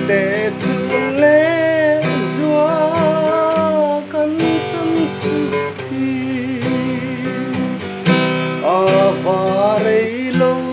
te chu le zua kan chan chu hi a va rei lo